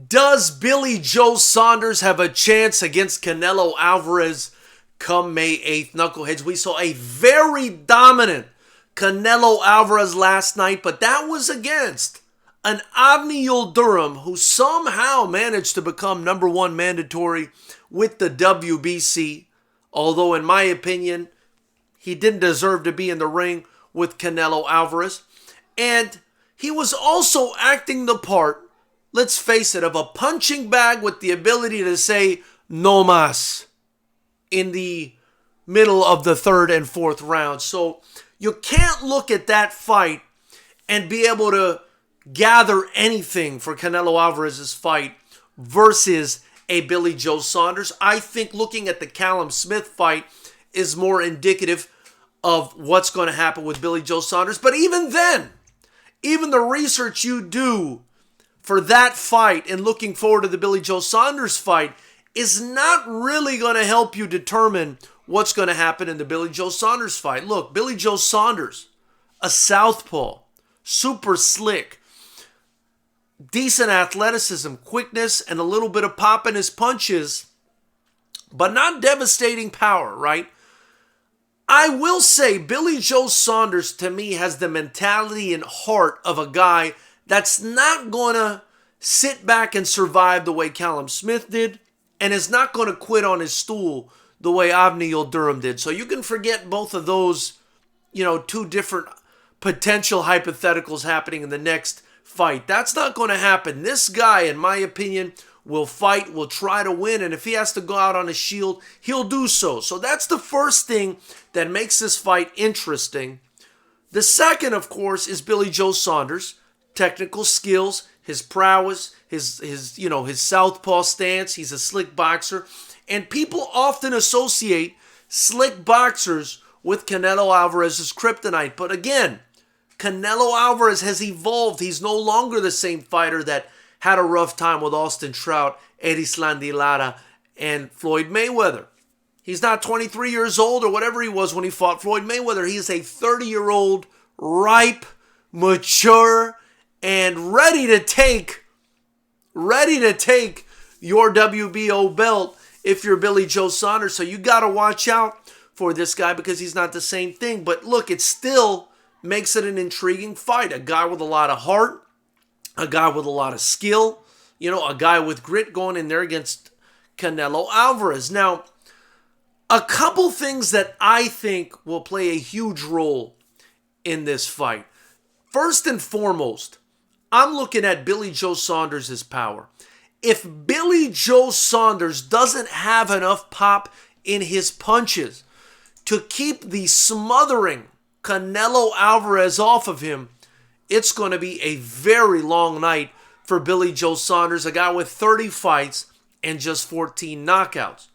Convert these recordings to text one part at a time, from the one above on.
Does Billy Joe Saunders have a chance against Canelo Alvarez come May 8th? Knuckleheads, we saw a very dominant Canelo Alvarez last night, but that was against an Avni Yildirim who somehow managed to become number one mandatory with the WBC, although in my opinion, he didn't deserve to be in the ring with Canelo Alvarez. And he was also acting the part, let's face it, of a punching bag with the ability to say no mas in the middle of the third and fourth round. So you can't look at that fight and be able to gather anything for Canelo Alvarez's fight versus a Billy Joe Saunders. I think looking at the Callum Smith fight is more indicative of what's going to happen with Billy Joe Saunders. But even then, even the research you do for that fight and looking forward to the Billy Joe Saunders fight is not really going to help you determine what's going to happen in the Billy Joe Saunders fight. Look, Billy Joe Saunders, a southpaw, super slick, decent athleticism, quickness, and a little bit of pop in his punches, but not devastating power, right? I will say Billy Joe Saunders, to me, has the mentality and heart of a guy that's not going to sit back and survive the way Callum Smith did, and is not going to quit on his stool the way Avni Yildirim did. So you can forget both of those, two different potential hypotheticals happening in the next fight. That's not going to happen. This guy, in my opinion, will fight, will try to win, and if he has to go out on a shield, he'll do so. So that's the first thing that makes this fight interesting. The second, of course, is Billy Joe Saunders. Technical skills, his prowess, his southpaw stance. He's a slick boxer. And people often associate slick boxers with Canelo Alvarez's kryptonite. But again, Canelo Alvarez has evolved. He's no longer the same fighter that had a rough time with Austin Trout, Erislandy Lara, and Floyd Mayweather. He's not 23 years old or whatever he was when he fought Floyd Mayweather. He is a 30-year-old, ripe, mature, and ready to take your WBO belt if you're Billy Joe Saunders. So you got to watch out for this guy because he's not the same thing. But look, it still makes it an intriguing fight. A guy with a lot of heart, a guy with a lot of skill, a guy with grit going in there against Canelo Alvarez. Now, a couple things that I think will play a huge role in this fight. First and foremost, I'm looking at Billy Joe Saunders' power. If Billy Joe Saunders doesn't have enough pop in his punches to keep the smothering Canelo Alvarez off of him, it's going to be a very long night for Billy Joe Saunders, a guy with 30 fights and just 14 knockouts.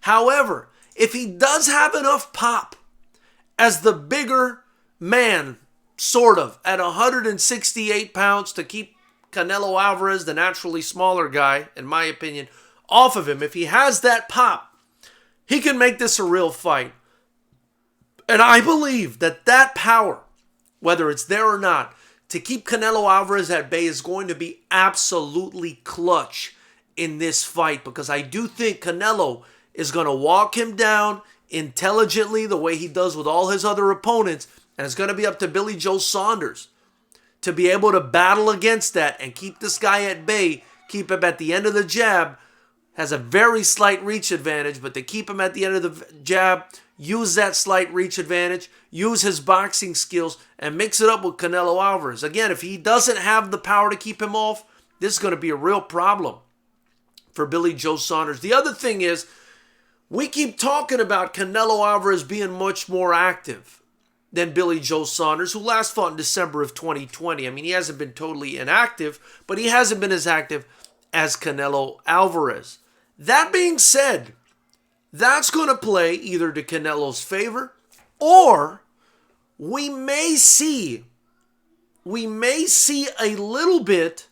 However, if he does have enough pop as the bigger man, sort of, at 168 pounds to keep Canelo Alvarez, the naturally smaller guy, in my opinion, off of him, if he has that pop, he can make this a real fight. And I believe that power, whether it's there or not, to keep Canelo Alvarez at bay is going to be absolutely clutch in this fight because I do think Canelo is going to walk him down intelligently the way he does with all his other opponents, and it's going to be up to Billy Joe Saunders to be able to battle against that and keep this guy at bay, keep him at the end of the jab. Has a very slight reach advantage, but to keep him at the end of the jab, use that slight reach advantage, use his boxing skills, and mix it up with Canelo Alvarez. Again, if he doesn't have the power to keep him off, this is going to be a real problem for Billy Joe Saunders. The other thing is, we keep talking about Canelo Alvarez being much more active than Billy Joe Saunders, who last fought in December of 2020. I mean, he hasn't been totally inactive, but he hasn't been as active as Canelo Alvarez. That being said, that's going to play either to Canelo's favor or we may see a little bit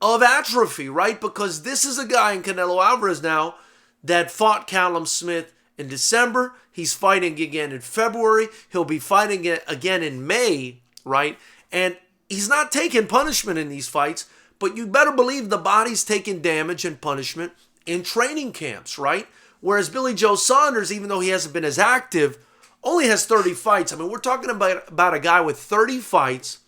of atrophy, right? Because this is a guy in Canelo Alvarez now that fought Callum Smith in December. He's fighting again in February. He'll be fighting again in May, right? And he's not taking punishment in these fights, But you better believe the body's taking damage and punishment in training camps, right? Whereas Billy Joe Saunders, even though he hasn't been as active, only has 30 fights. I mean, we're talking about a guy with 30 fights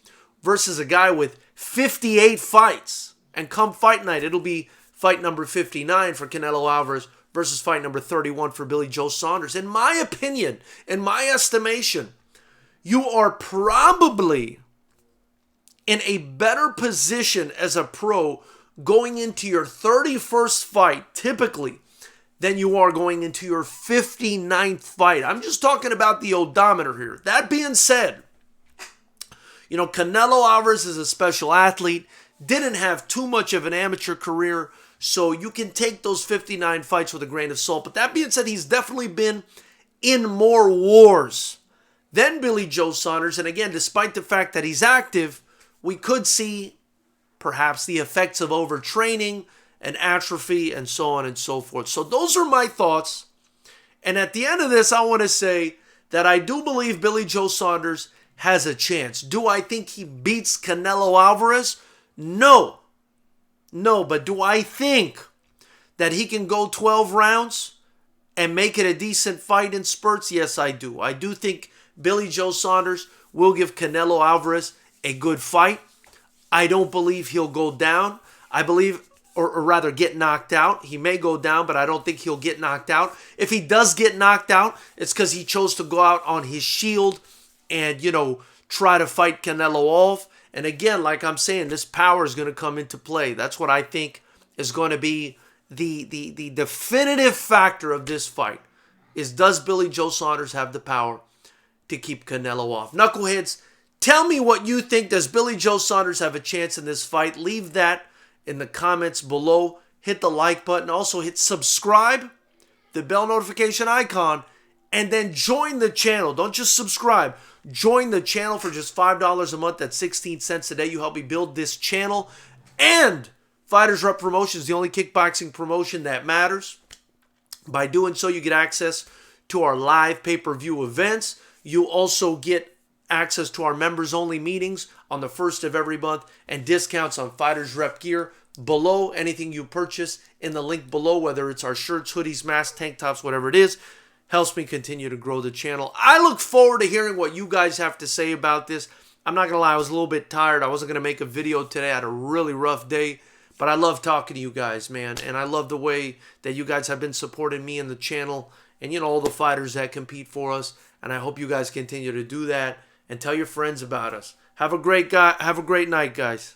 versus a guy with 58 fights. And come fight night, it'll be fight number 59 for Canelo Alvarez versus fight number 31 for Billy Joe Saunders. In my opinion, in my estimation, you are probably in a better position as a pro going into your 31st fight, typically, than you are going into your 59th fight. I'm just talking about the odometer here. That being said, you know, Canelo Alvarez is a special athlete, didn't have too much of an amateur career, so you can take those 59 fights with a grain of salt. But that being said, he's definitely been in more wars than Billy Joe Saunders. And again, despite the fact that he's active, we could see perhaps the effects of overtraining and atrophy and so on and so forth. So those are my thoughts. And at the end of this, I want to say that I do believe Billy Joe Saunders has a chance. Do I think he beats Canelo Alvarez? No. No, but do I think that he can go 12 rounds and make it a decent fight in spurts? Yes, I do. I do think Billy Joe Saunders will give Canelo Alvarez a good fight. I don't believe he'll go down. I believe, or rather get knocked out. He may go down, but I don't think he'll get knocked out. If he does get knocked out, it's because he chose to go out on his shield and, you know, try to fight Canelo off. And again, like I'm saying, this power is going to come into play. That's what I think is going to be the definitive factor of this fight, is does Billy Joe Saunders have the power to keep Canelo off? Knuckleheads, tell me what you think. Does Billy Joe Saunders have a chance in this fight? Leave that in the comments below. Hit the like button. Also hit subscribe, the bell notification icon, and then join the channel. Don't just subscribe. Join the channel for just $5 a month. That's 16 cents a day. You help me build this channel. And FightersRep Promotion is the only kickboxing promotion that matters. By doing so, you get access to our live pay-per-view events. You also get access to our members-only meetings on the first of every month and discounts on FightersRep gear below anything you purchase in the link below, whether it's our shirts, hoodies, masks, tank tops, whatever it is. Helps me continue to grow the channel. I look forward to hearing what you guys have to say about this. I'm not going to lie, I was a little bit tired. I wasn't going to make a video today. I had a really rough day. But I love talking to you guys, man. And I love the way that you guys have been supporting me and the channel. And, you know, all the fighters that compete for us. And I hope you guys continue to do that. And tell your friends about us. Have a great night, guys.